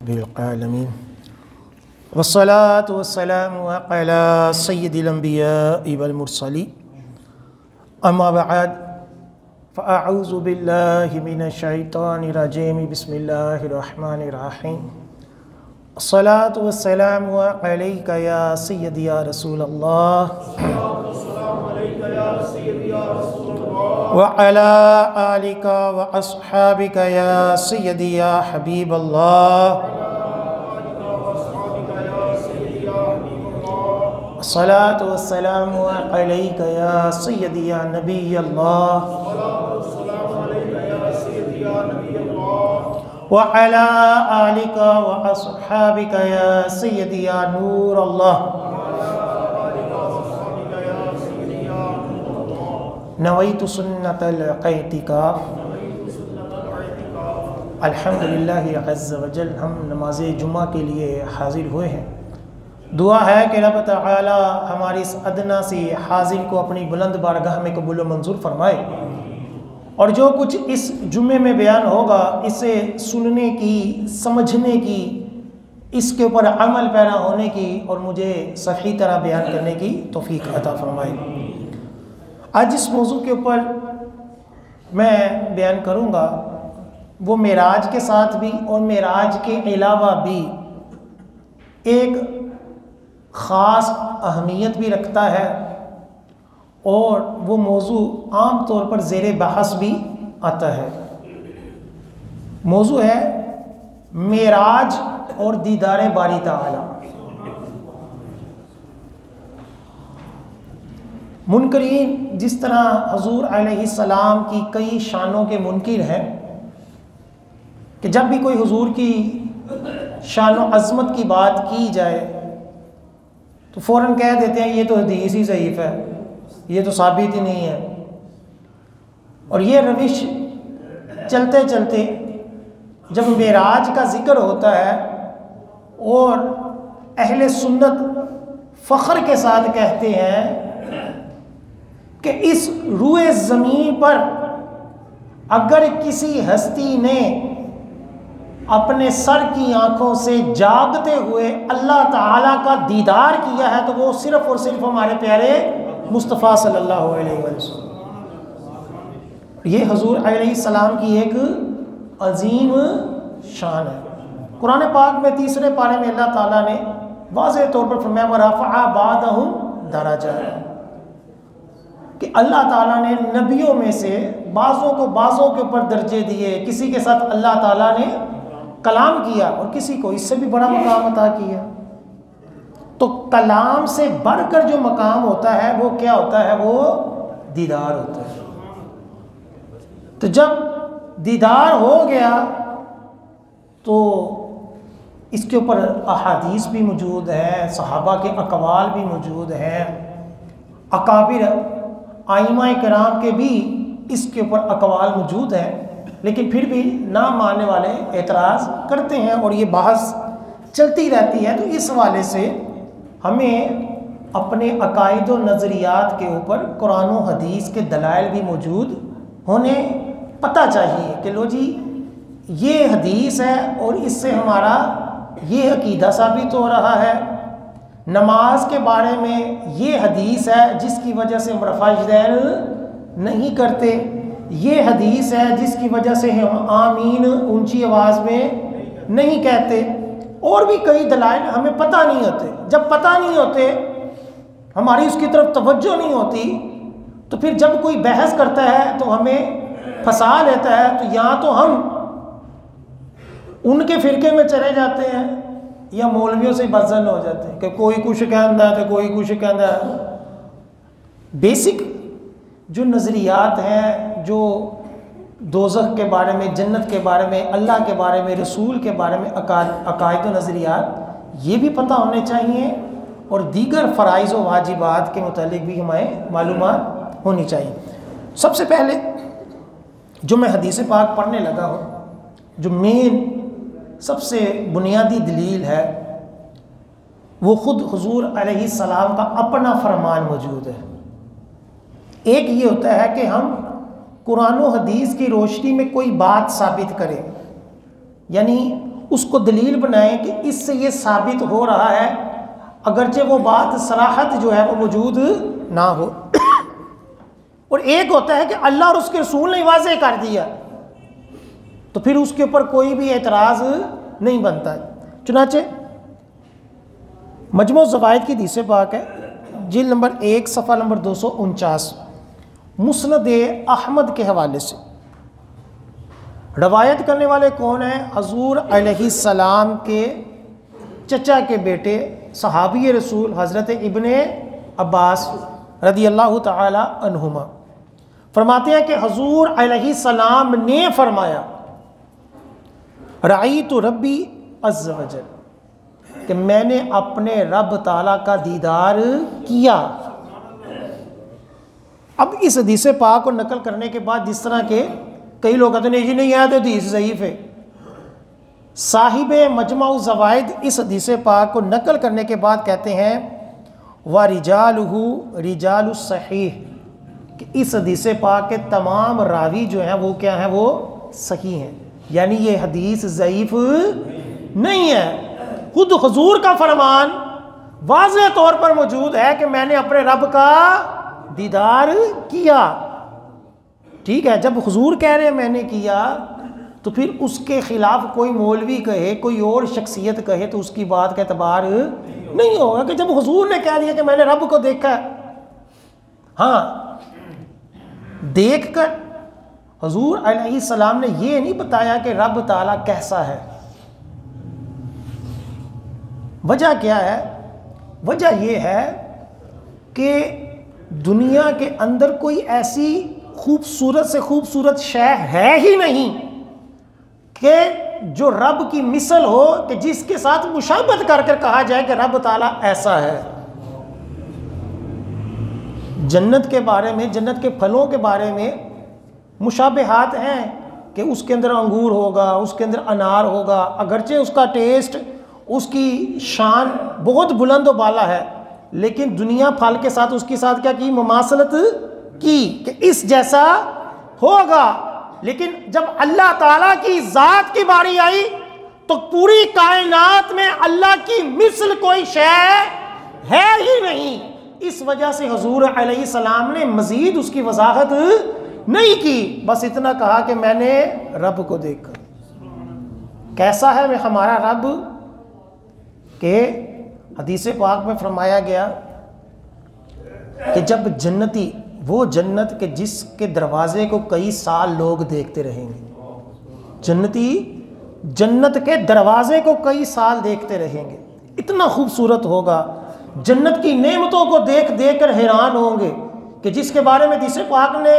बिल्आलमीन वस्सलातु वस्सलामु अला सय्यिदिल अंबिया'i वल मुरसलीन अम्मा बअद फ़अऊज़ु बिल्लाहि मिनश शैतानिर रजीम बिस्मिल्लाहिर रहमानिर रहीम अस्सलातु वस्सलामु अलैका या सय्यदी या रसूलल्लाह व अला आलिका व अस्हाबिका या सय्यदी या हबीबल्लाह अस्सलातु वस्सलामु अलैका या सय्यदी या नबीयल्लाह व अला आलिका व अस्हाबिका या सय्यदी या नूरल्लाह नवैतु सुन्नतल इतिकाफ। अल्हम्दुलिल्लाह अज़्ज़ व जल, हम नमाज जुमा के लिए हाजिर हुए हैं। दुआ है कि रब तआला हमारी इस अदना से हाजिर को अपनी बुलंद बारगाह में कबूल व मंजूर फरमाए और जो कुछ इस जुम्मे में बयान होगा इसे सुनने की, समझने की, इसके ऊपर अमल पैरा होने की और मुझे सही तरह बयान करने की तौफीक अता फरमाए। आज जिस मौजू के ऊपर मैं बयान करूँगा वो मेराज के साथ भी और मेराज के अलावा भी एक ख़ास अहमियत भी रखता है और वो मौजू आम तौर पर ज़ेरे बहस भी आता है। मौजू है मेराज और दीदार बारी ताला। मुनकरीन जिस तरह हुज़ूर अलैहिस्सलाम की कई शानों के मुनकिर हैं कि जब भी कोई हुज़ूर की शान व अज़मत की बात की जाए तो फ़ौरन कह देते हैं ये तो हदीस ही ज़ईफ़ है, ये तो साबित ही नहीं है। और ये रविश चलते चलते जब मेराज का ज़िक्र होता है और अहले सुन्नत फ़ख्र के साथ कहते हैं कि इस रूए ज़मीन पर अगर किसी हस्ती ने अपने सर की आंखों से जागते हुए अल्लाह ताला का दीदार किया है तो वो सिर्फ़ और सिर्फ हमारे प्यारे मुस्तफ़ा सल्लल्लाहु अलैहि वसल्लम। ये हुज़ूर अलैहिस्सलाम की एक अजीम शान है। कुरान पाक में तीसरे पारे में अल्लाह ताला ने वाज़ेह तौर पर फरमाया व रफ़अ बादहुम दराजात कि अल्लाह ताला ने नबियों में से बाज़ों को बाज़ों के ऊपर दर्जे दिए। किसी के साथ अल्लाह ताला ने कलाम किया और किसी को इससे भी बड़ा मकाम अता किया। तो कलाम से बढ़कर जो मकाम होता है वो क्या होता है? वो दीदार होता है। तो जब दीदार हो गया तो इसके ऊपर अहादीस भी मौजूद हैं, सहाबा के अक़वाल भी मौजूद हैं, अकाबिर आइमा किराम के भी इसके ऊपर अक़वाल मौजूद हैं, लेकिन फिर भी ना मानने वाले एतराज़ करते हैं और ये बहस चलती रहती है। तो इस हवाले से हमें अपने अकायद व नज़रियात के ऊपर कुरान व हदीस के दलाइल भी मौजूद होने पता चाहिए कि लो जी ये हदीस है और इससे हमारा ये अकीदा साबित हो रहा है। नमाज के बारे में ये हदीस है जिसकी वजह से हम रफ़ा यदैन नहीं करते, ये हदीस है जिसकी वजह से हम आमीन ऊंची आवाज़ में नहीं कहते, और भी कई दलाइल हमें पता नहीं होते। जब पता नहीं होते, हमारी उसकी तरफ तवज्जो नहीं होती, तो फिर जब कोई बहस करता है तो हमें फंसा लेता है। तो या तो हम उनके फ़िरके में चले जाते हैं या मौलवियों से बदजन हो जाते हैं कि कोई कुछ कहता है तो कोई कुछ कहता है। बेसिक जो नज़रियात हैं, जो दोज़ख के बारे में, जन्नत के बारे में, अल्लाह के बारे में, रसूल के बारे में अकायद व नज़रियात ये भी पता होने चाहिए और दीगर फ़राइज़ व वाजिबात के मुतालिक भी हमें मालूमात होनी चाहिए। सबसे पहले जो मैं हदीस पाक पढ़ने लगा हूँ, जो मेन सबसे बुनियादी दलील है वो ख़ुद हुज़ूर अलैहिस्सलाम का अपना फरमान मौजूद है। एक ये होता है कि हम कुरान व हदीस की रोशनी में कोई बात साबित करें, यानी उसको दलील बनाएं कि इससे ये साबित हो रहा है, अगरचे वो बात सराहत जो है वो मौजूद ना हो। और एक होता है कि अल्लाह और उसके रसूल ने वाज़ेह कर दिया, तो फिर उसके ऊपर कोई भी एतराज़ नहीं बनता है। चुनाचे मजमू ज़वाइद की हदीस पाक है, जिल्द नंबर 1 सफ़ा नंबर 249, मुस्नद अहमद के हवाले से। रवायत करने वाले कौन हैं? हजूर अलैहिस्सलाम के चचा के बेटे सहाबी रसूल हज़रत इब्ने अब्बास रदियल्लाहु ताला अन्हुमा फरमाते हैं कि हजूर अलैहिस्सलाम ने फरमाया, राईतु रब्बी अज़्ज़ वजल, कि मैंने अपने रब ताला का दीदार किया। अब इस हदीस पाक को नकल करने के बाद जिस तरह के कई लोग कहते हैं नहीं आया तो हदीस ज़ईफ़ है, साहिब मजमऊ ज़वाइद इस हदीस पाक को नकल करने के बाद कहते हैं व रिजालुहु रिजालुस सहीह, कि इस हदीस पाक के तमाम रावी जो हैं वो क्या हैं? वो सही हैं, यानी ये हदीस ज़ईफ़ नहीं है। खुद हुजूर का फरमान वाज़ेह तौर पर मौजूद है कि मैंने अपने रब का दीदार किया। ठीक है, जब हुजूर कह रहे हैं मैंने किया, तो फिर उसके ख़िलाफ़ कोई मौलवी कहे, कोई और शख्सियत कहे, तो उसकी बात का एतबार नहीं होगा कि जब हुजूर ने कह दिया कि मैंने रब को देखा। हाँ, देख कर हुजूर अलैहिस्सलाम ने ये नहीं बताया कि रब ताला कैसा है। वजह क्या है? वजह यह है कि दुनिया के अंदर कोई ऐसी खूबसूरत से खूबसूरत शय है ही नहीं कि जो रब की मिसल हो, कि जिसके साथ मुशाबहत कर कर कहा जाए कि रब ताला ऐसा है। जन्नत के बारे में, जन्नत के फलों के बारे में मुशाबहात हैं कि उसके अंदर अंगूर होगा, उसके अंदर अनार होगा, अगरचे उसका टेस्ट, उसकी शान बहुत बुलंद और बाला है, लेकिन दुनिया फल के साथ उसके साथ क्या की? मुमासलत की कि इस जैसा होगा। लेकिन जब अल्लाह ताला की ज़ात की बारी आई तो पूरी कायनात में अल्लाह की मिसल कोई शय है ही नहीं। इस वजह से हुजूर अलैहिस्सलाम ने मज़ीद उसकी वजाहत नहीं की, बस इतना कहा कि मैंने रब को देखा। कैसा है मैं हमारा रब? के हदीस पाक में फरमाया गया कि जब जन्नती, वो जन्नत के जिसके दरवाजे को कई साल लोग देखते रहेंगे, जन्नती जन्नत के दरवाजे को कई साल देखते रहेंगे, इतना खूबसूरत होगा, जन्नत की नेमतों को देख देख कर हैरान होंगे, कि जिसके बारे में हदीस पाक ने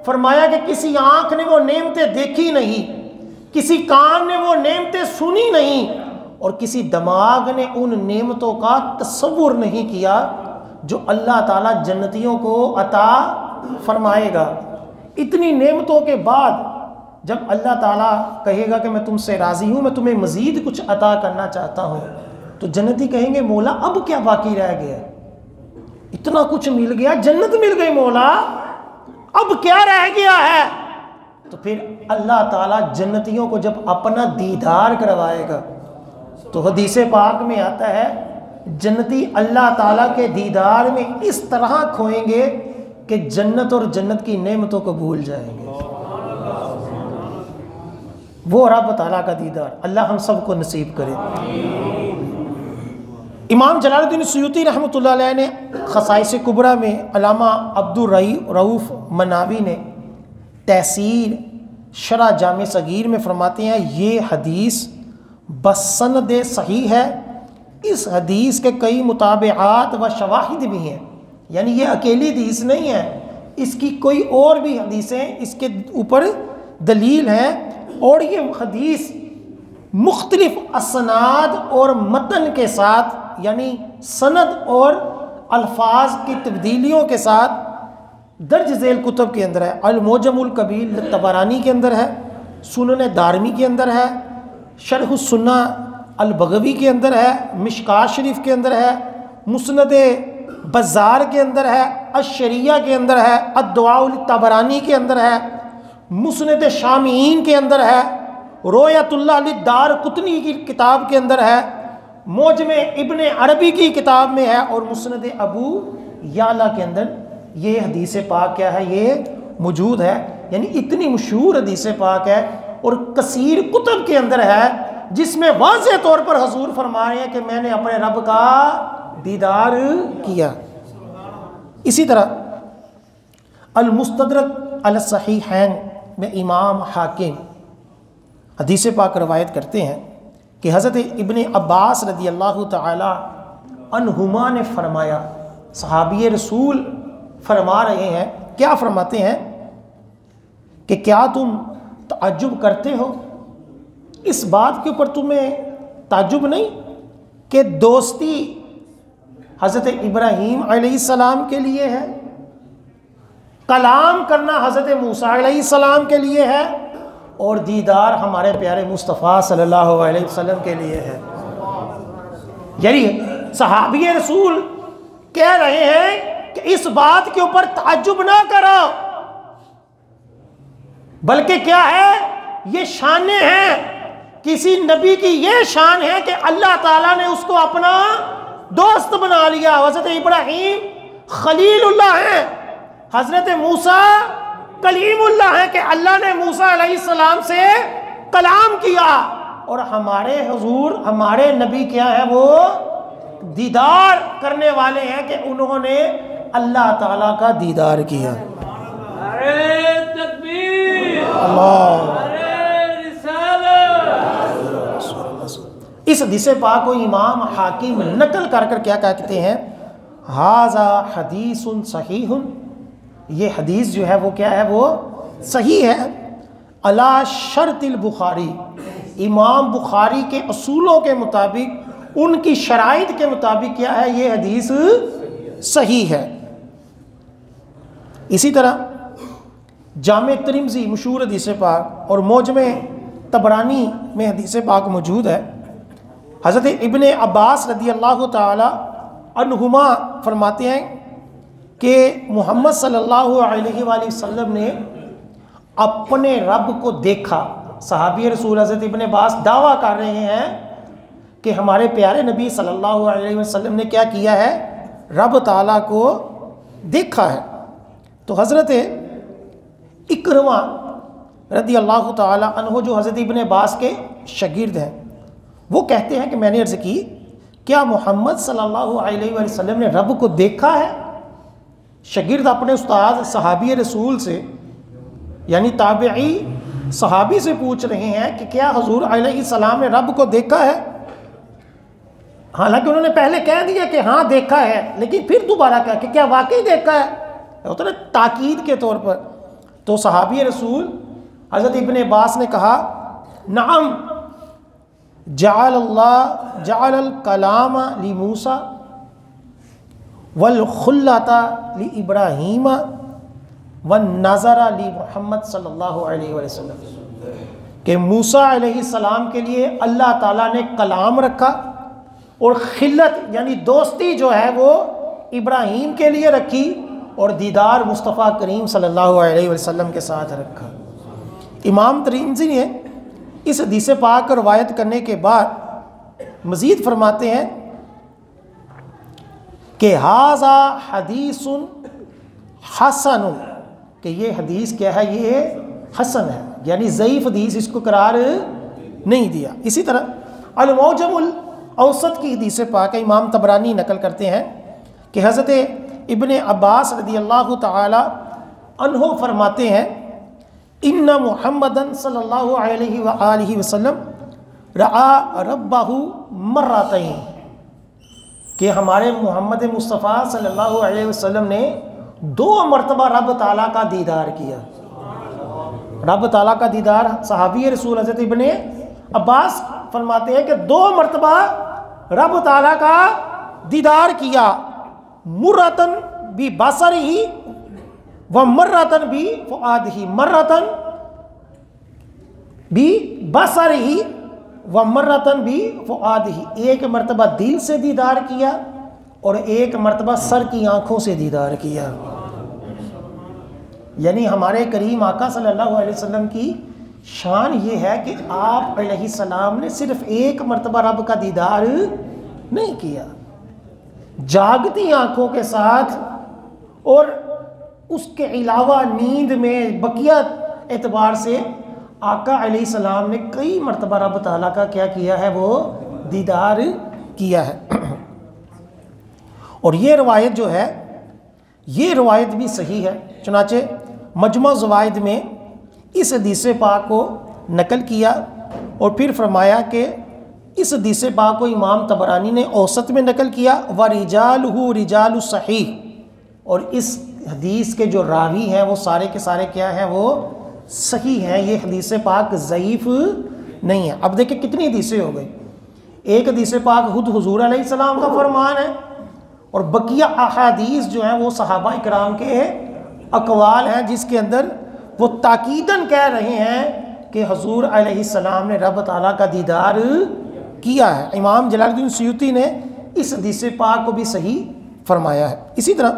फरमाया कि किसी आँख ने वो नेमतें देखी नहीं, किसी कान ने वो नेमतें सुनी नहीं, और किसी दिमाग ने उन नेमतों का तसव्वुर नहीं किया जो अल्लाह ताला जन्नतियों को अता फरमाएगा। इतनी नेमतों के बाद जब अल्लाह ताला कहेगा कि मैं तुमसे राज़ी हूँ, मैं तुम्हें मज़ीद कुछ अता करना चाहता हूँ, तो जन्नती कहेंगे मौला अब क्या बाकी रह गया? इतना कुछ मिल गया, जन्नत मिल गई मौला, अब क्या रह गया है? तो फिर अल्लाह ताला जन्नतियों को जब अपना दीदार करवाएगा, तो हदीस पाक में आता है जन्नती अल्लाह ताला के दीदार में इस तरह खोएंगे कि जन्नत और जन्नत की नेमतों को भूल जाएंगे। वो रब ताला का दीदार अल्लाह हम सबको नसीब करे। इमाम जलालुद्दीन सुयूती रहमतुल्लाह अलैह ने खसाइस कुबरा में अल्लामा अब्दुर रऊफ़ मनावी ने तहसीर शरह जामे सगीर में फरमाते हैं ये हदीस बसनद सही है, इस हदीस के कई मुताबिआत व शवाहिद भी हैं, यानी ये अकेली हदीस नहीं है, इसकी कोई और भी हदीसें इसके ऊपर दलील हैं, और ये हदीस मुख्तलिफ असनाद और मतन के साथ, यानी सनद और अल्फाज की तब्दीलियों के साथ दर्ज झेल कुतुब के अंदर है। अल-मुअज्जमुल कबीर तबरानी के अंदर है, सुनन दारमी के अंदर है, शरह सुन्ना अल-बगवी के अंदर है, मिशकात शरीफ के अंदर है, मुस्नद बज़ार के अंदर है, अश-शरिया के अंदर है, अद-दुआउल तबरानी के अंदर है, मुस्नद शामीन के अंदर है, रोयतुल्लाह दार कुतनी की किताब के अंदर है, मोजमे इब्ने अरबी की किताब में है, और मुस्नद अबू याला के अंदर ये हदीस पाक क्या है, ये मौजूद है। यानी इतनी मशहूर हदीस पाक है और कसीर कुतब के अंदर है, जिसमें वाज़ेह तौर पर हुजूर फरमा रहे हैं कि मैंने अपने रब का दीदार किया। इसी तरह अल मुस्तदरक अल सहीहैन में इमाम हाकिम हदीस पाक रवायत करते हैं कि हज़रत इब्ने अब्बास रदी अल्लाह तआला अन्हुमा ने फरमाया, सहाबी रसूल फरमा रहे हैं, क्या फरमाते हैं कि क्या तुम ताज्जुब करते हो, इस बात के ऊपर तुम्हें ताज्जुब नहीं कि दोस्ती हज़रत इब्राहीम अलैहिस्सलाम के लिए है, कलाम करना हज़रत मूसा अलैहिस्सलाम के लिए है, और दीदार हमारे प्यारे मुस्तफ़ा सल्लल्लाहु अलैहि वसल्लम के लिए है। यानी सहाबी रसूल कह रहे हैं कि इस बात के ऊपर ताज्जुब ना करो, बल्कि क्या है, ये शानें हैं, किसी नबी की ये शान है कि अल्लाह ताला ने उसको अपना दोस्त बना लिया। हज़रत इब्राहीम खलीलुल्लाह हैं, हज़रत मूसा कलीमुल्लाह है कि अल्लाह ने मूसा अलैहिस्सलाम से कलाम किया, और हमारे हुजूर हमारे नबी क्या है, वो दीदार करने वाले हैं कि उन्होंने अल्लाह ताला का दीदार किया। अरे तकबीर, अल्लाह। अरे रिसालत। इस हदीस पाक को इमाम हाकिम नकल कर क्या कहते हैं, हाजा हदीसुन सहीहुन, ये हदीस जो है वो क्या है, वो सही है, अला शर्तिल बुखारी, इमाम बुखारी के असूलों के मुताबिक, उनकी शराइत के मुताबिक क्या है, ये हदीस सही है। इसी तरह जामे तिरमिज़ी मशहूर हदीस पाक और मौजमे तबरानी में हदीस पाक मौजूद है। हज़रत इब्ने अब्बास रदी अल्लाह ताला अन्हुमा फरमाते हैं कि मोहम्मद सल्लल्लाहु अलैहि वसल्लम ने अपने रब को देखा। सहाबी रसूल हज़रत इब्ने अब्बास दावा कर रहे हैं कि हमारे प्यारे नबी सल्लल्लाहु अलैहि वसल्लम ने क्या किया है, रब ताला को देखा है। तो हज़रत इकरमा रदी अल्लाह ताला अन्हु, जो हज़रत इब्ने अब्बास के शागिर्द हैं, वो कहते हैं कि मैंने अर्ज़ की, क्या मोहम्मद सल्लल्लाहु अलैहि वसल्लम ने रब को देखा है? शागिर्द अपने उस्ताद सहाबी रसूल से यानी ताबिई सहाबी से पूछ रहे हैं कि क्या हुजूर अलैहिस्सलाम ने रब को देखा है? हालांकि उन्होंने पहले कह दिया कि हाँ देखा है, लेकिन फिर दोबारा कहा कि क्या वाकई देखा है, होता ना ताकीद के तौर पर। तो सहाबी रसूल हज़रत इब्ने अब्बास ने कहा, नाम जअल कलाम ली मूसा वल खुल्लता ली इब्राहीम वन नज़रा ली मोहम्मद सल्लल्लाहु अलैहि वसल्लम, कि मूसा अलैहिस्सलाम के लिए अल्लाह ताला ने कलाम रखा और खिल्लत यानी दोस्ती जो है वो इब्राहीम के लिए रखी, और दीदार मुस्तफ़ा करीम सल्लल्लाहु अलैहि वसल्लम के साथ रखा। इमाम तिरमिज़ी ने इस हदीस पाक रवायत करने के बाद मज़ीद फरमाते हैं कि हाज़ा हदीसुन हसन, कि ये हदीस क्या है, ये हसन है, यानी ज़ईफ़ हदीस इसको करार नहीं दिया। इसी तरह अल-मौजमुल औसत की हदीस पाक इमाम तबरानी नकल करते हैं कि हज़रत इब्ने अब्बास रदी अल्लाह ताला अन्हु फरमाते हैं, इन्ना मुहम्मदन सल्लल्लाहु अलैहि व आलिहि वसल्लम रआ रब्बहु मर्रतैन, कि हमारे मोहम्मद मुस्तफ़ा सल्लल्लाहु अलैहि वसल्लम ने 2 मरतबा रब ताला का दीदार किया। रब ताला का दीदार सहाबी रसूल हज़रत इब्ने अब्बास फरमाते हैं कि 2 मरतबा रब ताला का दीदार किया, मुर्रतन भी बसर ही व मर्रतन भी फुआद ही, मर्रतन भी बसर ही व मर्रतन भी फुआद ही, एक मरतबा दिल से दीदार किया और एक मरतबा सर की आंखों से दीदार किया। यानी हमारे करीम आका सल्लल्लाहु अलैहि वसल्लम की शान ये है कि आप अलैहिस्सलाम ने सिर्फ एक मरतबा रब का दीदार नहीं किया, जागती आंखों के साथ और उसके अलावा नींद में बकिया एतबार से आका अलैहिस्सलाम ने कई मरतबा रब ताला का क्या किया है, वो दीदार किया है। और ये रवायत जो है, ये रवायत भी सही है। चुनाचे मजमा ज़वाइद में इस हदीस पाक को नकल किया और फिर फरमाया कि इस हदीस पाक को इमाम तबरानी ने औसत में नकल किया, व रिजालहु रिजालु सहीह, और इस हदीस के जो रावी हैं वो सारे के सारे क्या हैं, वो सही हैं। ये हदीस पाक ज़ईफ़ नहीं है। अब देखिए कितनी हदीसें हो गई। एक हदीस पाक खुद हुजूर अलैहिस्सलाम का फरमान है और बकिया अहादीस जो हैं वो सहाबा इकराम के अकवाल हैं, जिसके अंदर वो ताकीदन कह रहे हैं कि हुजूर अलैहिस्सलाम ने रब ताला का दीदार किया है। इमाम जलालुद्दीन सुयूती ने इस हदीस पाक को भी सही फरमाया है। इसी तरह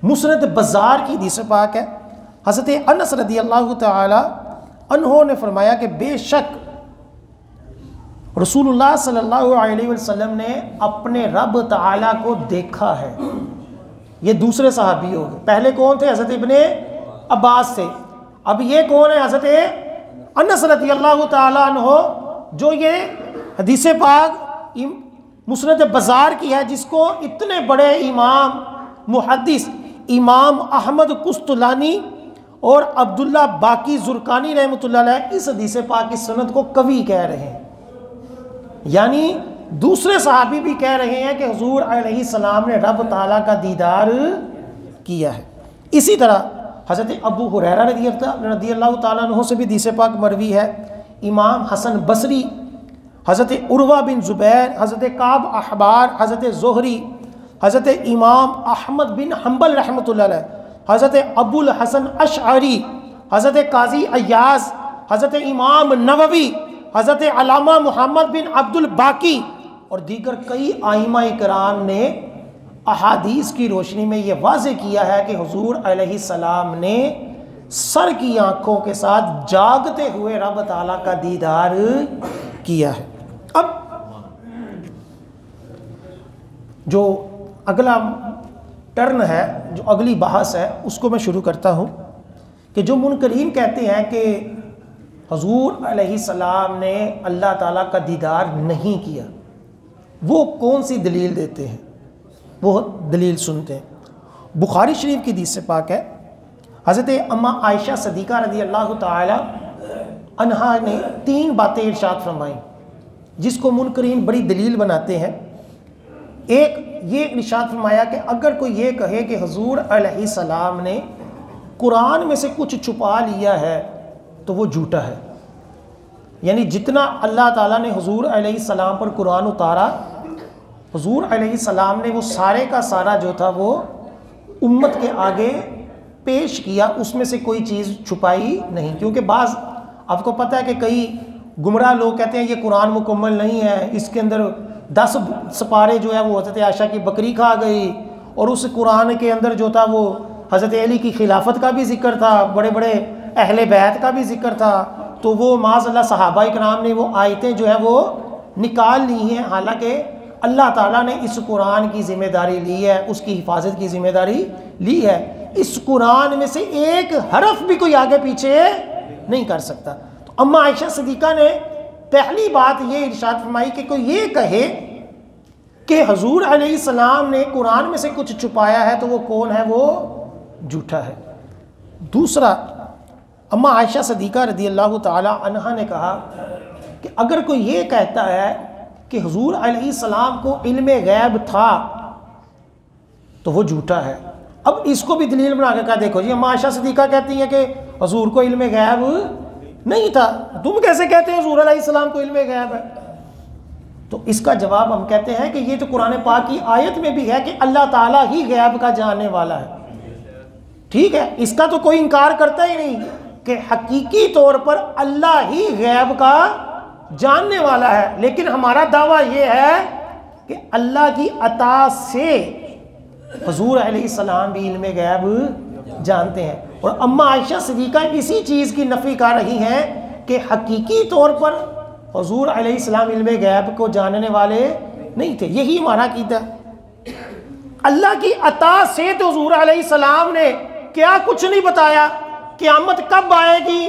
मुस्नद बज़ार की हदीस पाक है, हज़रत अनस रदी अल्लाह तआला अन्हो ने फरमाया कि बेशक रसूलुल्लाह सल्लल्लाहु अलैहि वसल्लम ने अपने रब ताला को देखा है। ये दूसरे सहाबी हो गए। पहले कौन थे? हज़रत इब्ने अब्बास थे। अब ये कौन है? हज़रत अनस रज़ी अल्लाह ताला अन्हो, जो ये हदीस पाक मुस्नद बज़ार की है, जिसको इतने बड़े इमाम मुहद्दिस इमाम अहमद कुस्तलानी और अब्दुल्ला बाकी ज़ुरकानी रहमतुल्लाह अलैह इस हदीस पाक की सनद को कवी कह रहे हैं। यानी दूसरे सहाबी भी कह रहे हैं कि हुजूर अलैहिस्सलाम ने रब ताला का दीदार किया है। इसी तरह हज़रत अबू हुरैरा रज़ी अल्लाह ताला अन्हु से भी हदीस पाक मरवी है। इमाम हसन बसरी, हज़रत उर्वा बिन ज़ुबैर, हज़रत काब अहबार, हज़रत ज़ोहरी, हज़रत इमाम अहमद बिन हम्बल रहमतुल्लाह अलैह, हज़रत अबुल हसन अशअरी, हज़रत काजी अय्याज़, हज़रत इमाम नववी, हज़रत अल्लामा मोहम्मद बिन अब्दुल बाकी और दीगर कई आइमा इकराम ने अहादीस की रोशनी में ये वाज़े किया है कि हुजूर अलैहिस्सलाम ने सर की आँखों के साथ जागते हुए रब ताला का दीदार किया है। अब जो अगला टर्न है, जो अगली बहस है, उसको मैं शुरू करता हूँ कि जो मुनकरीन कहते हैं कि हुजूर अलैहिस्सलाम ने अल्लाह ताला का दीदार नहीं किया, वो कौन सी दलील देते हैं? वो दलील सुनते हैं। बुखारी शरीफ की हदीस से पाक है, हज़रत अम्मा आयशा सदीक़ा रज़ी अल्लाह ताला अन्हा ने 3 बातें इरशाद फरमाई जिसको मुनकरीन बड़ी दलील बनाते हैं। एक ये इरशाद फरमाया कि अगर कोई ये कहे कि हुजूर अलैहिस्सलाम ने कुरान में से कुछ छुपा लिया है तो वो झूठा है। यानी जितना अल्लाह ताला ने हुजूर अलैहिस्सलाम पर कुरान उतारा, हुजूर अलैहिस्सलाम ने वो सारे का सारा जो था वो उम्मत के आगे पेश किया, उसमें से कोई चीज़ छुपाई नहीं। क्योंकि बाज़ आपको पता है कि कई गुमराह लोग कहते हैं ये कुरान मुकम्मल नहीं है, इसके अंदर 10 सपारे जो है वो हज़रत आयशा की बकरी खा गई, और उस कुरान के अंदर जो था वो हज़रत अली की खिलाफत का भी जिक्र था, बड़े बड़े अहले बैत का भी जिक्र था। तो वो माज़अल्लाह सहाबा इकराम ने वो आयतें जो है वो निकाल ली हैं, हालांकि अल्लाह ताला ने इस कुरान की ज़िम्मेदारी ली है, उसकी हिफाजत की ज़िम्मेदारी ली है। इस कुरान में से एक हरफ भी कोई आगे पीछे नहीं कर सकता। तो अम्मा आयशा सिद्दीक़ा ने पहली बात ये इरशाद फरमाई कि कोई ये कहे कि हुजूर अलैहिस्सलाम ने कुरान में से कुछ छुपाया है तो वो कौन है? वो झूठा है। दूसरा, अम्मा आयशा सिद्दीक़ा रज़ी अल्लाह ताला अन्हा ने कहा कि अगर कोई ये कहता है कि हुजूर अलैहिस्सलाम को इल्मे गैब था तो वो झूठा है। अब इसको भी दलील बना के कहा, देखो जी अम्मा आयशा सिद्दीक़ा कहती है कि हुजूर को इल्मे गैब नहीं था, तुम कैसे कहते हो हुजूर अलैहिस्सलाम को इल्मे गैब है? तो इसका जवाब हम कहते हैं कि ये तो कुरान पाक की आयत में भी है कि अल्लाह ताला ही गैब का जानने वाला है। ठीक है, इसका तो कोई इनकार करता ही नहीं कि हकीकी तौर पर अल्लाह ही गैब का जानने वाला है। लेकिन हमारा दावा ये है कि अल्लाह की अता से हुजूर अलैहिस्सलाम भी इल्मे गैब जानते हैं। और अम्मा आयशा सिद्दीक़ा इसी चीज़ की नफ़ी कर रही हैं कि हकीकी तौर पर हुजूर अलैहिस्सलाम इल्मे गैब को जानने वाले नहीं थे। यही हमारा अकीदा। अल्लाह की अता से तो हुजूर अलैहिस्सलाम ने क्या कुछ नहीं बताया, क़यामत कब आएगी,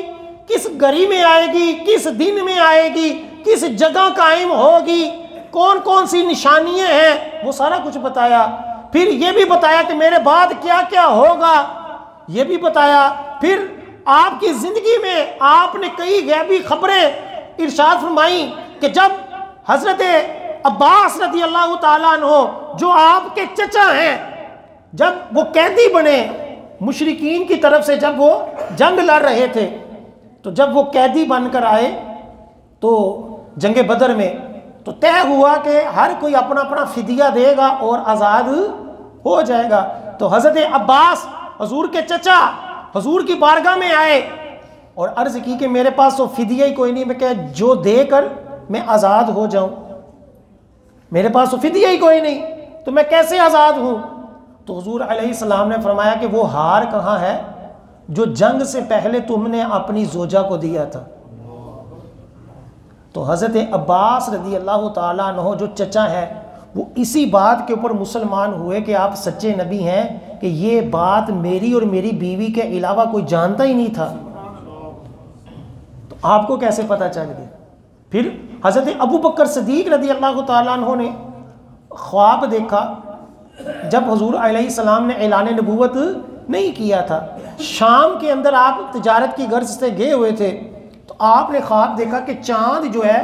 किस घड़ी में आएगी, किस दिन में आएगी, किस जगह कायम होगी, कौन कौन सी निशानियां हैं, वो सारा कुछ बताया। फिर ये भी बताया कि मेरे बाद क्या क्या होगा, ये भी बताया। फिर आपकी ज़िंदगी में आपने कई गैबी खबरें इरशाद फरमाई कि जब हज़रत अब्बास रज़ी अल्लाह ताला अन्हो जो आपके चचा हैं, जब वो कैदी बने मुशरिकीन की तरफ से, जब वो जंग लड़ रहे थे, तो जब वो कैदी बनकर आए तो जंग बदर में, तो तय हुआ कि हर कोई अपना अपना फिदिया देगा और आज़ाद हो जाएगा। तो हज़रत अब्बास हुजूर के चचा हुजूर की बारगाह में आए और अर्ज़ की कि मेरे पास तो फिदिया ही कोई नहीं, मैं क्या जो देकर मैं आज़ाद हो जाऊं, मेरे पास तो फिदिया ही कोई नहीं, तो मैं कैसे आज़ाद हूं। तो हुजूर अलैहिस्सलाम ने फरमाया कि वो हार कहाँ है जो जंग से पहले तुमने अपनी जोजा को दिया था। तो हज़रत अब्बास रज़ी अल्लाह ताला अन्हो जो चचा है, वो इसी बात के ऊपर मुसलमान हुए कि आप सच्चे नबी हैं, कि ये बात मेरी और मेरी बीवी के अलावा कोई जानता ही नहीं था। तो आपको कैसे पता चल गया। फिर हज़रत अबू बकर सिद्दीक़ रज़ी अल्लाह ताला अन्हो ने ख्वाब देखा, जब हुजूर अलैहिस्सलाम ने ऐलान नबूवत नहीं किया था, शाम के अंदर आप तिजारत की गर्ज से गए हुए थे, तो आपने ख्वाब देखा कि चाँद जो है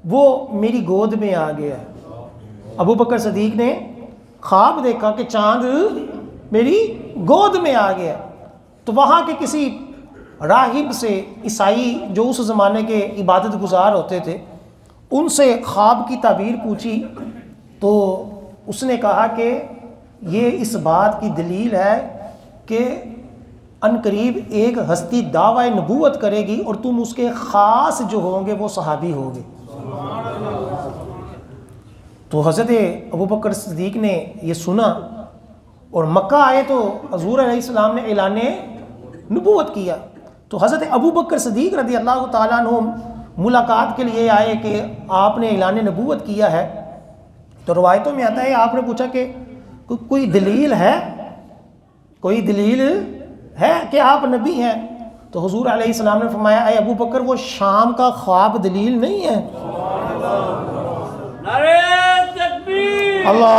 वो मेरी गोद में आ गया है। अबू बकर सिद्दीक़ ने ख्वाब देखा कि चाँद मेरी गोद में आ गया। तो वहाँ के किसी राहिब से, ईसाई जो उस ज़माने के इबादत गुजार होते थे, उनसे ख्वाब की ताबीर पूछी। तो उसने कहा कि ये इस बात की दलील है कि अनकरीब एक हस्ती दावा नबूवत करेगी और तुम उसके ख़ास जो होंगे वो सहाबी होंगे। तो हज़रत अबू बकर सिद्दीक़ ने ये सुना और मक्का आए तो हुज़ूर अलैहिस्सलाम ने ऐलान नबूवत किया। तो हज़रत अबू बकर सिद्दीक़ रज़ी अल्लाह ताला अन्हु मुलाकात के लिए आए कि आपने ऐलान नबूवत किया है। तो रवायतों में आता है, आपने पूछा कि कोई दलील है, कोई दलील है कि आप नबी हैं। तो हुजूर अलैहिस्सलाम ने फरमाया, अरे अबू बकर, वो शाम का ख्वाब दलील नहीं है। नारे तकबीर, अल्लाह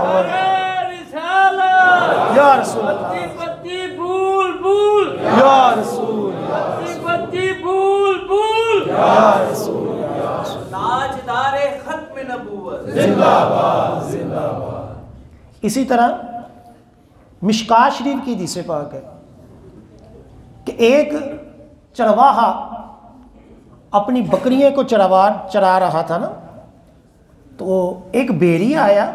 नारे रिसालत, या रसूल अल्लाह, पत्ती पत्ती फूल फूल, या रसूल, पत्ती पत्ती फूल फूल, या रसूल, ताजदारे खत्म नबूवत जिंदाबाद जिंदाबाद। इसी तरह मिशकात शरीफ की हदीस पाक है कि एक चरवाहा अपनी बकरियों को चरा रहा था ना, तो एक भेड़िया आया,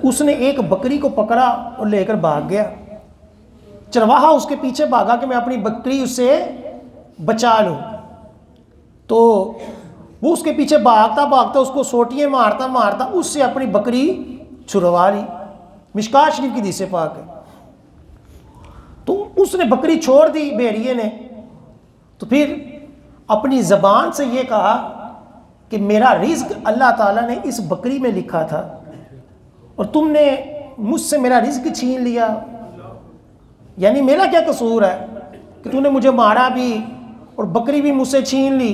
उसने एक बकरी को पकड़ा और लेकर भाग गया। चरवाहा उसके पीछे भागा कि मैं अपनी बकरी उससे बचा लूं। तो वो उसके पीछे भागता भागता उसको सोटियाँ मारता मारता उससे अपनी बकरी छुड़वा ली। मिशकात शरीफ की हदीस पाक है। तो उसने बकरी छोड़ दी भेड़िए ने। तो फिर अपनी ज़बान से ये कहा कि मेरा रिज़्क अल्लाह ताला ने इस बकरी में लिखा था और तुमने मुझसे मेरा रिज़्क छीन लिया, यानी मेरा क्या कसूर है कि तूने मुझे मारा भी और बकरी भी मुझसे छीन ली।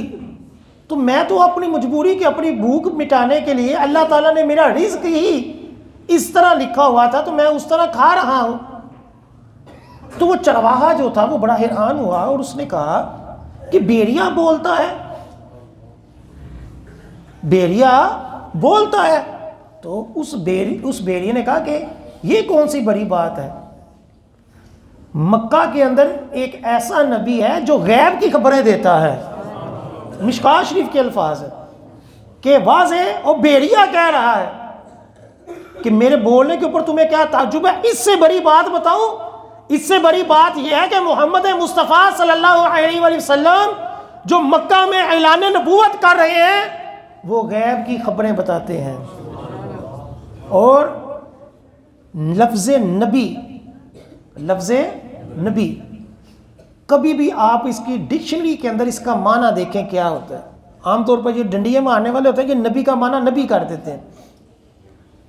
तो मैं तो अपनी मजबूरी की, अपनी भूख मिटाने के लिए, अल्लाह ताला ने मेरा रिज़्क ही इस तरह लिखा हुआ था तो मैं उस तरह खा रहा हूँ। तो वो चरवाहा जो था वो बड़ा हैरान हुआ और उसने कहा कि भेड़िया बोलता है, भेड़िया बोलता है। तो उस भेड़िए ने कहा कि ये कौन सी बड़ी बात है, मक्का के अंदर एक ऐसा नबी है जो गैब की खबरें देता है। मिशकात शरीफ के अल्फाज है कि वाज़े और भेड़िया कह रहा है कि मेरे बोलने के ऊपर तुम्हें क्या ताज्जुब है। इससे बड़ी बात बताऊं, इससे बड़ी बात यह है कि मोहम्मद मुस्तफ़ा सल्लल्लाहु अलैहि वसल्लम जो मक्का में ऐलान नबूवत कर रहे हैं वो गैब की खबरें बताते हैं। और लफ्ज़ नबी कभी भी आप इसकी डिक्शनरी के अंदर इसका माना देखें क्या होता है। आमतौर पर ये डंडिये मारने वाले होते हैं कि नबी का माना नबी कर देते हैं,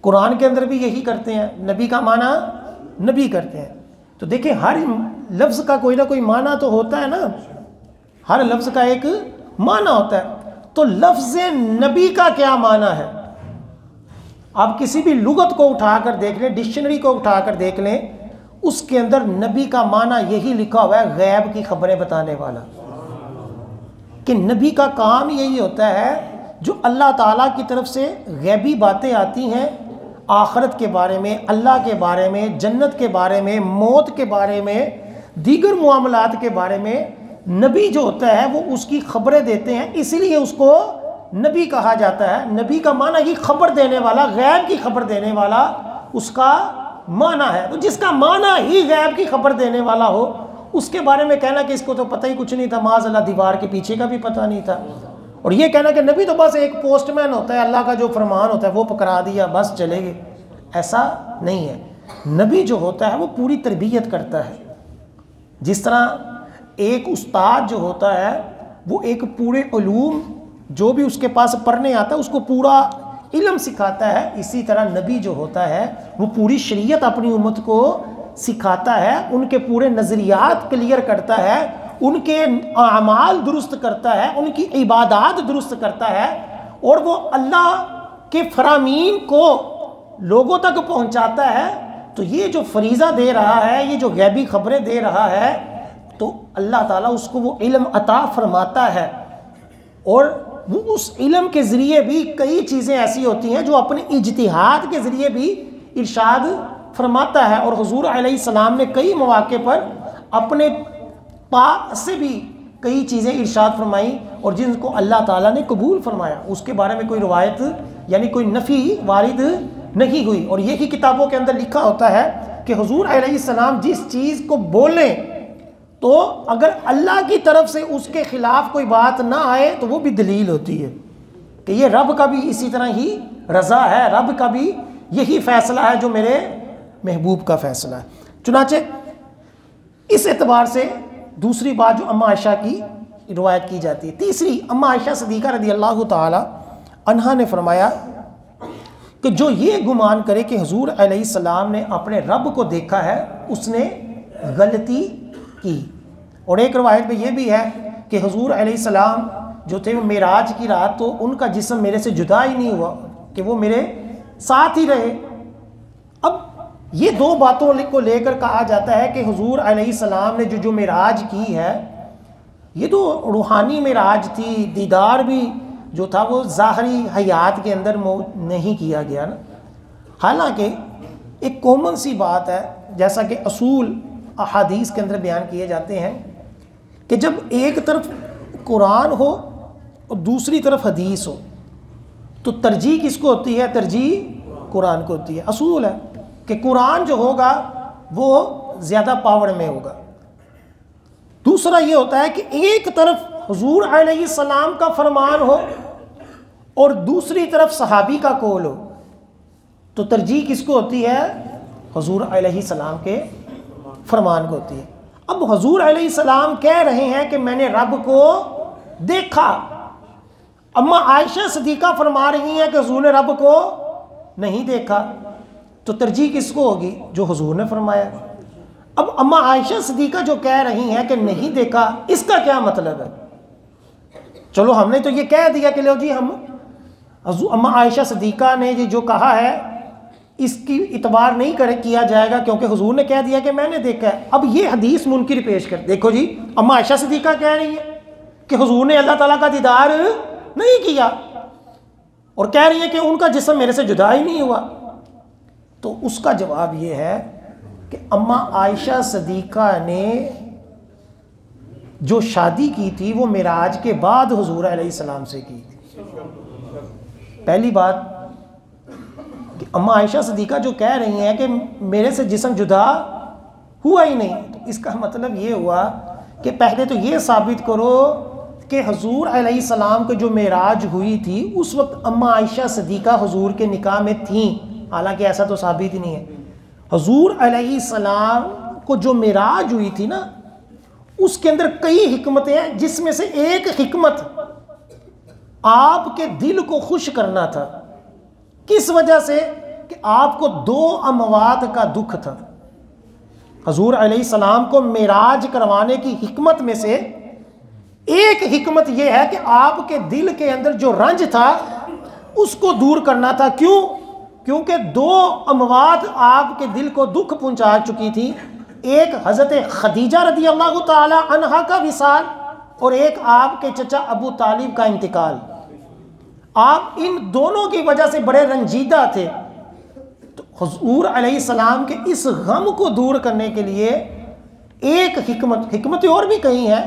कुरान के अंदर भी यही करते हैं, नबी का माना नबी करते हैं। तो देखिए हर लफ्ज़ का कोई ना कोई माना तो होता है ना, हर लफ्ज़ का एक माना होता है। तो लफ्ज़ नबी का क्या माना है? आप किसी भी लुगत को उठाकर देख लें, डिक्शनरी को उठाकर देख लें, उसके अंदर नबी का माना यही लिखा हुआ है, गैब की खबरें बताने वाला। कि नबी का काम यही होता है, जो अल्लाह ताला की तरफ से गैबी बातें आती हैं, आखिरत के बारे में, अल्लाह के बारे में, जन्नत के बारे में, मौत के बारे में, दीगर मामलात के बारे में, नबी जो होता है वो उसकी खबरें देते हैं, इसीलिए उसको नबी कहा जाता है। नबी का माना ही खबर देने वाला, गैब की खबर देने वाला उसका माना है। तो जिसका माना ही गैब की खबर देने वाला हो, उसके बारे में कहना कि इसको तो पता ही कुछ नहीं था, माज़अल्लाह दीवार के पीछे का भी पता नहीं था, और ये कहना कि नबी तो बस एक पोस्टमैन होता है, अल्लाह का जो फरमान होता है वो पकड़ा दिया बस चले गए, ऐसा नहीं है। नबी जो होता है वो पूरी तरबियत करता है। जिस तरह एक उस्ताद जो होता है वो एक पूरे उलूम जो भी उसके पास पढ़ने आता है उसको पूरा इल्म सिखाता है, इसी तरह नबी जो होता है वो पूरी शरीयत अपनी उम्मत को सिखाता है, उनके पूरे नज़रियात क्लियर करता है, उनके अमाल दुरुस्त करता है, उनकी इबादत दुरुस्त करता है, और वो अल्लाह के फरामीन को लोगों तक पहुंचाता है। तो ये जो फरीज़ा दे रहा है, ये जो गैबी खबरें दे रहा है, तो अल्लाह ताला उसको वो इल्म अता फरमाता है, और वो उस इल्म के ज़रिए भी कई चीज़ें ऐसी होती हैं जो अपने इज्तिहाद के ज़रिए भी इरशाद फरमाता है। और हुज़ूर अलैहिस्सलाम ने कई मौके पर अपने पाक से भी कई चीज़ें इरशाद फरमाई, और जिनको अल्लाह ताला ने कबूल फरमाया, उसके बारे में कोई रवायत यानी कोई नफ़ी वारिद नहीं हुई। और यही किताबों के अंदर लिखा होता है कि हुज़ूर अलैहिस्सलाम जिस चीज़ को बोलें, तो अगर अल्लाह की तरफ से उसके ख़िलाफ़ कोई बात ना आए तो वो भी दलील होती है कि ये रब का भी इसी तरह ही रज़ा है, रब का भी यही फ़ैसला है जो मेरे महबूब का फ़ैसला है। चुनाचे इस एतबार से दूसरी बात जो अम्मा आयशा की रिवायत की जाती है, तीसरी, अम्मा आयशा सिद्दीक़ा रज़ियल्लाहु ताला अन्हा ने फरमाया कि जो ये गुमान करे कि हुज़ूर अलैहिस्सलाम ने अपने रब को देखा है, उसने गलती की। और एक रवायत में ये भी है कि हुज़ूर अलैहिस्सलाम जो थे वो मेराज की रात, तो उनका जिस्म मेरे से जुदा ही नहीं हुआ, कि वो मेरे साथ ही रहे। अब ये दो बातों को लेकर कहा जाता है कि हुज़ूर अलैहिस्सलाम ने जो मेराज की है, ये तो रूहानी मेराज थी, दीदार भी जो था वो ज़ाहरी हयात के अंदर नहीं किया गया ना। हालांकि एक कॉमन सी बात है, जैसा कि असूल अहादीस के अंदर बयान किए जाते हैं कि जब एक तरफ कुरान हो और दूसरी तरफ हदीस हो, तो तरजीह किसको होती है? तरजीह कुरान को होती है। असूल है कि कुरान जो होगा वो ज़्यादा पावर में होगा। दूसरा ये होता है कि एक तरफ हुज़ूर अलैहिस्सलाम का फरमान हो और दूसरी तरफ सहाबी का कौल हो, तो तरजीह किसको होती है? हुज़ूर अलैहिस्सलाम के फरमान को होती है। अब हुज़ूर अलैहिस्सलाम कह रहे हैं कि मैंने रब को देखा, अम्मा आयशा सिद्दीक़ा फरमा रही हैं कि हुज़ूर ने रब को नहीं देखा, तो तरजीह किसको होगी? जो हुज़ूर ने फरमाया। अब अम्मा आयशा सिद्दीक़ा जो कह रही हैं कि नहीं देखा, इसका क्या मतलब है? चलो हमने तो ये कह दिया कि लो जी, हम अम्मा आयशा सिद्दीक़ा ने जो कहा है इसकी इतबार नहीं किया जाएगा, क्योंकि हुजूर ने कह दिया कि मैंने देखा है। अब ये हदीस मुनकिर पेश कर, देखो जी, अम्मा आयशा सिद्दीक़ा कह रही है कि हुजूर ने अल्लाह ताला का दीदार नहीं किया, और कह रही है कि उनका जिस्म मेरे से जुदा ही नहीं हुआ। तो उसका जवाब ये है कि अम्मा आयशा सिद्दीक़ा ने जो शादी की थी वो मिराज के बाद हुजूर अलैहिस्सलाम से की थी। पहली बात कि अम्मा आयशा सिद्दीक़ा जो कह रही हैं कि मेरे से जिस्म जुदा हुआ ही नहीं, तो इसका मतलब ये हुआ कि पहले तो ये साबित करो कि हुजूर अलैहिस्सलाम को जो मेराज हुई थी उस वक्त अम्मा आयशा सिद्दीक़ा हुजूर के निकाह में थी। हालांकि ऐसा तो साबित ही नहीं है। हुजूर अलैहिस्सलाम को जो मेराज हुई थी ना, उसके अंदर कई हिकमतें हैं, जिसमें से एक हिकमत आपके दिल को खुश करना था। किस वजह से? कि आपको 2 अमवात का दुख था। हजूर अलैहिस्सलाम को मेराज करवाने की हिकमत में से एक हिकमत यह है कि आपके दिल के अंदर जो रंज था उसको दूर करना था। क्यों? क्योंकि 2 अमवात आपके दिल को दुख पहुंचा चुकी थी। एक हज़रत खदीजा रदी अल्लाह ताला अन्हा का विसाल और एक आपके चचा अबू तालिब का इंतकाल। आप इन दोनों की वजह से बड़े रंजीदा थे। तो हुजूर अलैहिस्सलाम के इस गम को दूर करने के लिए एक हिकमत और भी कही है।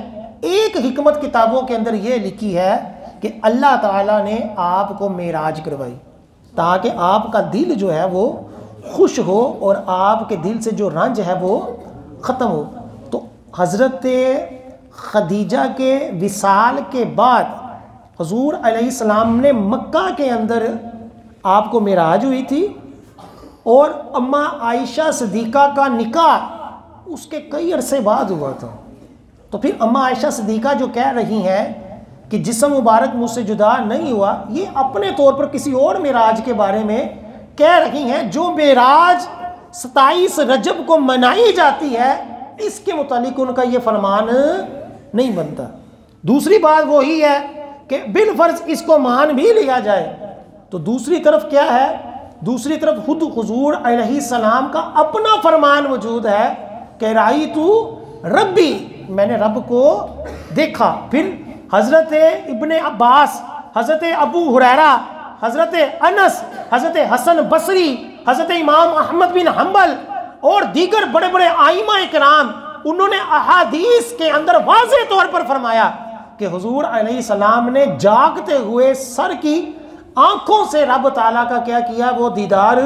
एक हिकमत किताबों के अंदर ये लिखी है कि अल्लाह ताला ने आपको मेराज करवाई ताकि आपका दिल जो है वो खुश हो और आपके दिल से जो रंज है वो ख़त्म हो। तो हज़रत खदीजा के विसाल के बाद हुजूर अलैहिस्सलाम ने मक्का के अंदर आपको मेराज हुई थी और अम्मा आयशा सिद्दीक़ा का निकाह उसके कई अरसे बाद हुआ था। तो फिर अम्मा आयशा सिद्दीक़ा जो कह रही हैं कि जिस्म मुबारक मुझसे जुदा नहीं हुआ, ये अपने तौर पर किसी और मेराज के बारे में कह रही हैं जो मेराज 27 रजब को मनाई जाती है, इसके मुतालिक उनका ये फरमान नहीं बनता। दूसरी बात वही है कि बिलफर्ज इसको मान भी लिया जाए तो दूसरी तरफ क्या है? दूसरी तरफ खुद हुजूर अलैहिस्सलाम का अपना फरमान मौजूद है कि राई तू रब्बी, मैंने रब को देखा। फिर हज़रत इब्ने अब्बास, हज़रत अबू हुरैरा, हज़रत अनस, हज़रत हसन बसरी, हज़रत इमाम अहमद बिन हम्बल और दीगर बड़े बड़े आइमा इकराम, उन्होंने अहादीस के अंदर वाज़ेह तौर पर फरमाया कि हुजूर अलैहिस्सलाम ने जागते हुए सर की आंखों से रब ताला का क्या किया? वो दीदार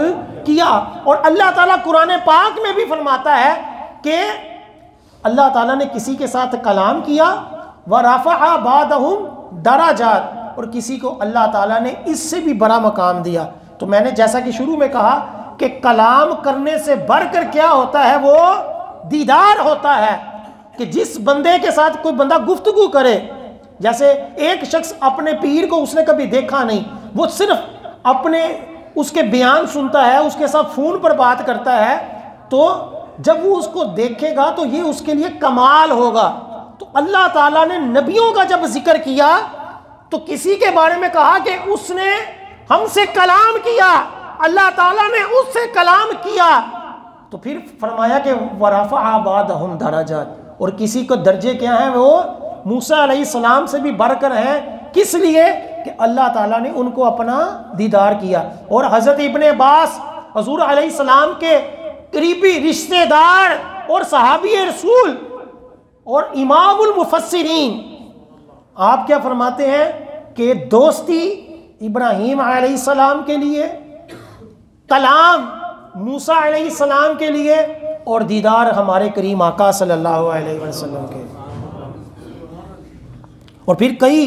किया। और अल्लाह ताला कुरान पाक में भी फरमाता है कि अल्लाह ताला ने किसी के साथ कलाम किया, व रफ़अ बादहुम दराजात, और किसी को अल्लाह ताला ने इससे भी बड़ा मकाम दिया। तो मैंने जैसा कि शुरू में कहा कि कलाम करने से बढ़कर क्या होता है? वो दीदार होता है कि जिस बंदे के साथ कोई बंदा गुफ्तगू करे, जैसे एक शख्स अपने पीर को उसने कभी देखा नहीं, वो सिर्फ अपने उसके बयान सुनता है, उसके साथ फ़ोन पर बात करता है, तो जब वो उसको देखेगा तो ये उसके लिए कमाल होगा। तो अल्लाह ताला ने नबियों का जब जिक्र किया तो किसी के बारे में कहा कि उसने हमसे कलाम किया, अल्लाह ताला ने उससे कलाम किया। तो फिर फरमाया कि वरफ़अ बादहुम दराजात, और किसी को दर्जे क्या है? वो मूसा अलैहिस्सलाम से भी बढ़कर हैं। किस लिए? कि अल्लाह ताला ने उनको अपना दीदार किया। और हज़रत इब्ने अब्बास हुजूर अलैहिस्सलाम के करीबी रिश्तेदार और सहाबी रसूल और इमामुल मुफस्सिरीन, आप क्या फरमाते हैं कि दोस्ती इब्राहीम अलैहिस्सलाम के लिए, कलाम मूसा अलैहिस्सलाम के लिए और दीदार हमारे करीम आका सल्लल्लाहु अलैहि वसल्लम के। और फिर कई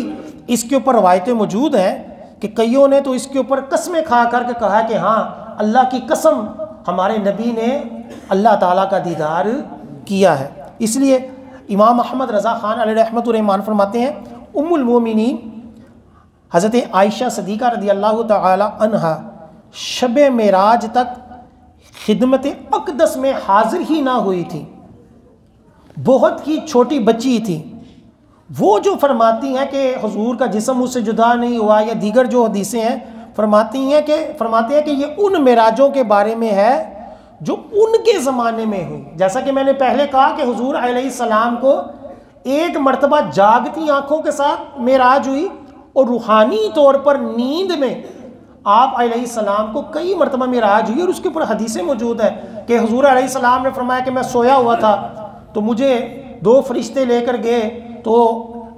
इसके ऊपर रवायतें मौजूद हैं कि कईयों ने तो इसके ऊपर कसमें खा करके कहा कि हाँ, अल्लाह की कसम हमारे नबी ने अल्लाह ताला का दीदार किया है। इसलिए इमाम अहमद रज़ा ख़ान अलैहि रहमतुर रहमान फरमाते हैं, उम्मुल मोमिनीन हज़रत आयशा सिद्दीक़ा रदी अल्लाह ताला अन्हा शब मेराज तक खिदमत अक़दस में हाजिर ही ना हुई थी, बहुत ही छोटी बच्ची थी। वो जो फरमाती हैं कि हुजूर का जिस्म मुझसे जुदा नहीं हुआ, या दीगर जो हदीसें हैं फरमाते हैं कि ये उन मेराजों के बारे में है जो उनके ज़माने में हुई। जैसा कि मैंने पहले कहा कि हुजूर अलैहिस्सलाम को एक मरतबा जागती आँखों के साथ मेराज हुई और रूहानी तौर पर नींद में आप अलैहिस्सलाम को कई मरतबा मेराज हुई। और उसके ऊपर हदीसें मौजूद है कि हुजूर अलैहिस्सलाम ने फरमाया कि मैं सोया हुआ था तो मुझे 2 फरिश्ते लेकर गए, तो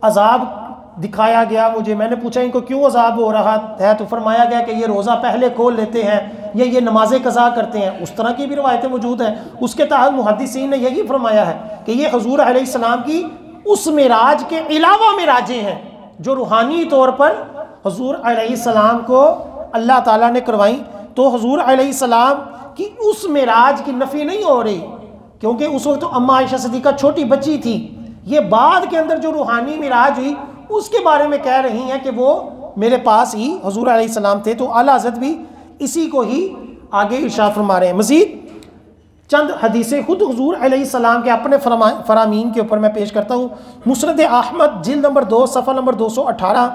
अजाब दिखाया गया मुझे। मैंने पूछा इनको क्यों अजाब हो रहा है, तो फरमाया गया कि ये रोज़ा पहले खोल लेते हैं या ये नमाज़ें कज़ा करते हैं। उस तरह की भी रवायतें मौजूद हैं। उसके तहत मुहद्दिसीन ने यही फरमाया है कि ये हुजूर अलैहिस्सलाम की उस मेराज के अलावा मेराजें हैं जो रूहानी तौर पर हुजूर अलैहिस्सलाम को अल्लाह ताला ने करवाई। तो हुजूर अलैहिस्सलाम की उस मेराज की नफ़ी नहीं हो रही, क्योंकि उस वक्त तो अम्मा आयशा सिद्दीक़ा छोटी बच्ची थी, ये बाद के अंदर जो रूहानी मिराज हुई उसके बारे में कह रही हैं कि वो मेरे पास ही हुजूर अलैहिस्सलाम थे। तो आला हज़रत भी इसी को ही आगे इरशाद फरमा रहे हैं। मज़ीद चंद हदीसें खुद हुजूर अलैहिस्सलाम के अपने फरामीन के ऊपर मैं पेश करता हूँ। मुस्नद अहमद जिल्द नंबर 2 सफ़ा नंबर 218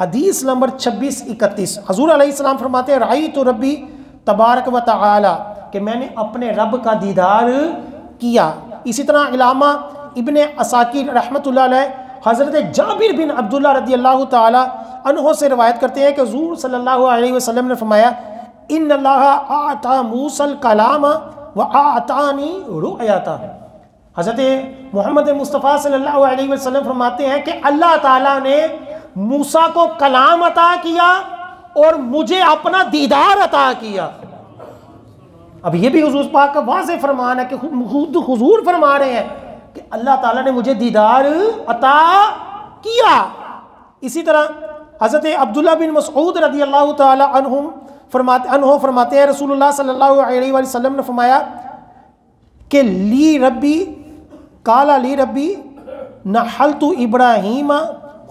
हदीस नंबर 2631 हुजूर अलैहिस्सलाम फरमाते हैं राई तो रब्बी तबारक व तआला कि मैंने अपने रब का दीदार किया। इसी तरह इलामा इब्ने असाकिर रहमतुल्लाह अलैह हज़रत जाबिर बिन अब्दुल्ला रदियल्लाहु ताला अन्हो से रवायत करते हैं कि हुजूर सल्लल्लाहु अलैहि वसल्लम ने फरमाया इन्नल्लाह आता मूसल कलाम व आतानी रुअयता। हज़रत मोहम्मद मुस्तफ़ा सल्लल्लाहु अलैहि वसल्लम फरमाते हैं कि अल्लाह ताला ने मूसा को कलाम अता किया और मुझे अपना दीदार अता किया। अब ये भी हुजूर पाक का वाज़ेह फरमान है कि खुद हुजूर फरमा रहे हैं कि अल्लाह ताला ने मुझे दीदार अता किया। इसी तरह हज़रत अब्दुल्ला बिन मसऊद रदियल्लाहु ताला अन्हु फरमाते हैं रसूलुल्लाह सल्लल्लाहु अलैहि वसल्लम ने फरमाया कि ली रब्बी काला ली रब्बी नहलतु इब्राहीम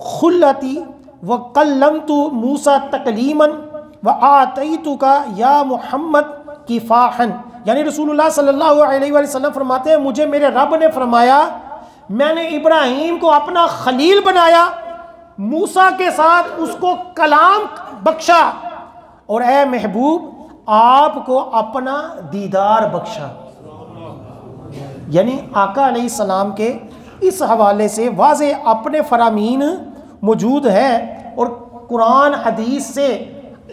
खुल्लती व कल्लमतु मूसा तकलीमन व आतईतुका या मोहम्मद किफाहन। यानी रसूलुल्लाह सल्लल्लाहु अलैहि वसल्लम फरमाते हैं मुझे मेरे रब ने फरमाया मैंने इब्राहीम को अपना खलील बनाया, मूसा के साथ उसको कलाम बख्शा और ए महबूब आपको अपना दीदार बख्शा। यानी आका अलैहिस्सलाम के इस हवाले से वाज़े अपने फरामीन मौजूद हैं और कुरान हदीस से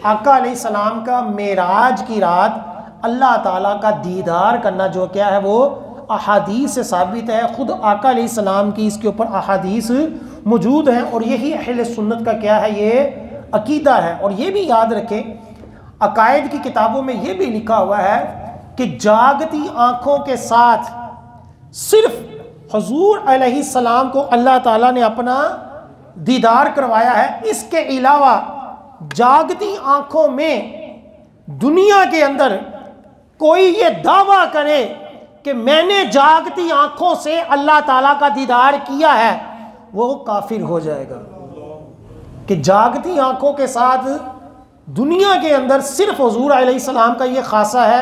आका अलैहिस्सलाम का मेराज की रात अल्लाह ताला का दीदार करना जो क्या है वो अहादीस से साबित है। ख़ुद आका अलैहिस्सलाम की इसके ऊपर अहादीस मौजूद हैं और यही अहले सुन्नत का क्या है ये अकीदा है। और ये भी याद रखें अकायद की किताबों में ये भी लिखा हुआ है कि जागती आँखों के साथ सिर्फ हुजूर अलैहिस्सलाम को अल्लाह ताला ने अपना दीदार करवाया है। इसके अलावा जागती आँखों में दुनिया के अंदर कोई ये दावा करे कि मैंने जागती आंखों से अल्लाह ताला का दीदार किया है वो काफिर हो जाएगा। कि जागती आंखों के साथ दुनिया के अंदर सिर्फ हुजूर अलैहिस्सलाम का ये खासा है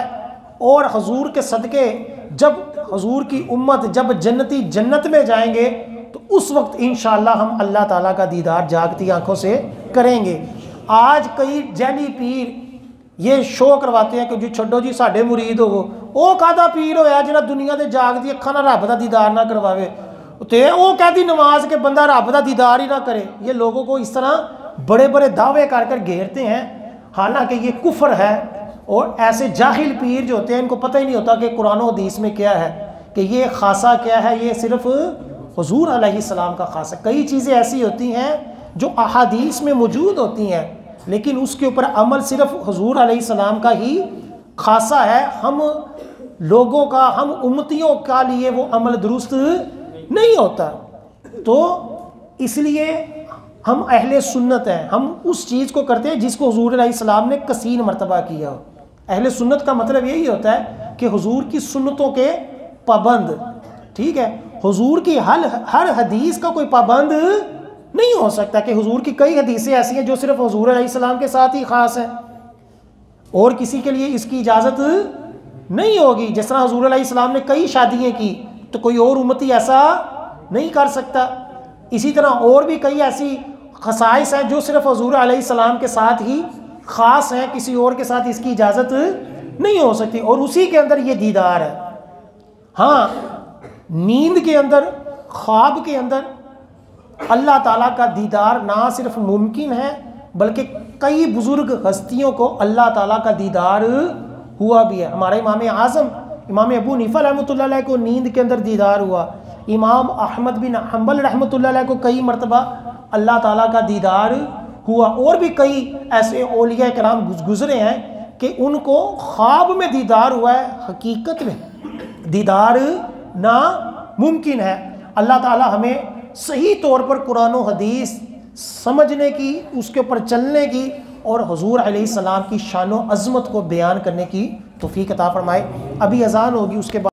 और हुजूर के सदके जब हुजूर की उम्मत जब जन्नती जन्नत में जाएंगे तो उस वक्त इंशाअल्लाह हम अल्लाह ताला का दीदार जागती आंखों से करेंगे। आज कई जैली पीर ये शो करवाते हैं कि जी छड्डो जी साढ़े मुरीद हो वो कादा पीर होया जिन्हें दुनिया के जागती अखा ना रब का दीदार ना करवावे तो वो कहती नमाज के बंदा रब का दीदार ही ना करे। ये लोगों को इस तरह बड़े बड़े दावे कर कर घेरते हैं, हालांकि ये कुफ्र है। और ऐसे जाहिल पीर जो होते हैं इनको पता ही नहीं होता कि कुरान और हदीस में क्या है, कि ये खासा क्या है, ये सिर्फ हुजूर अलैहिस्सलाम का खासा। कई चीज़ें ऐसी होती हैं जो अहादीस में मौजूद होती हैं लेकिन उसके ऊपर अमल सिर्फ हुजूर अलैहिस्सलाम का ही खासा है। हम लोगों का हम उम्मतियों का लिए वो अमल दुरुस्त नहीं होता। तो इसलिए हम अहले सुन्नत हैं, हम उस चीज़ को करते हैं जिसको हुजूर अलैहिस्सलाम ने कसीर मर्तबा किया हो। अहले सुन्नत का मतलब यही होता है कि हुजूर की सुन्नतों के पाबंद, ठीक है। हुजूर की हर हदीस का कोई पाबंद नहीं हो सकता कि हुजूर की कई हदीसें ऐसी हैं जो सिर्फ हुजूर अलैहिस्सलाम के साथ ही ख़ास हैं और किसी के लिए इसकी इजाज़त नहीं होगी। जिस तरह हुजूर अलैहिस्सलाम ने कई शादियाँ की तो कोई और उम्मती ऐसा नहीं कर सकता। इसी तरह और भी कई ऐसी खसाइस हैं जो सिर्फ हुजूर अलैहिस्सलाम के साथ ही ख़ास हैं, किसी और के साथ इसकी इजाज़त नहीं हो सकती। और उसी के अंदर ये दीदार है। हाँ, नींद के अंदर, ख्वाब के अंदर अल्लाह ताला का दीदार ना सिर्फ मुमकिन है बल्कि कई बुज़ुर्ग हस्तियों को अल्लाह ताला का दीदार हुआ भी है। हमारे इमाम आज़म इमाम अबू हनीफा रहमतुल्लाह अलैह को नींद के अंदर दीदार हुआ। इमाम अहमद बिन हंबल रहमतुल्लाह अलैह को कई मरतबा अल्लाह ताला का दीदार हुआ। और भी कई ऐसे औलिया कराम गुजरे हैं कि उनको ख्वाब में दीदार हुआ है, हकीकत में दीदार ना मुमकिन है। अल्लाह ताला हमें सही तौर पर कुरान और हदीस समझने की, उसके ऊपर चलने की और हुजूर अलैहिस्सलाम की शान व अज़मत को बयान करने की तौफीक अता फरमाए। अभी अज़ान होगी, उसके बाद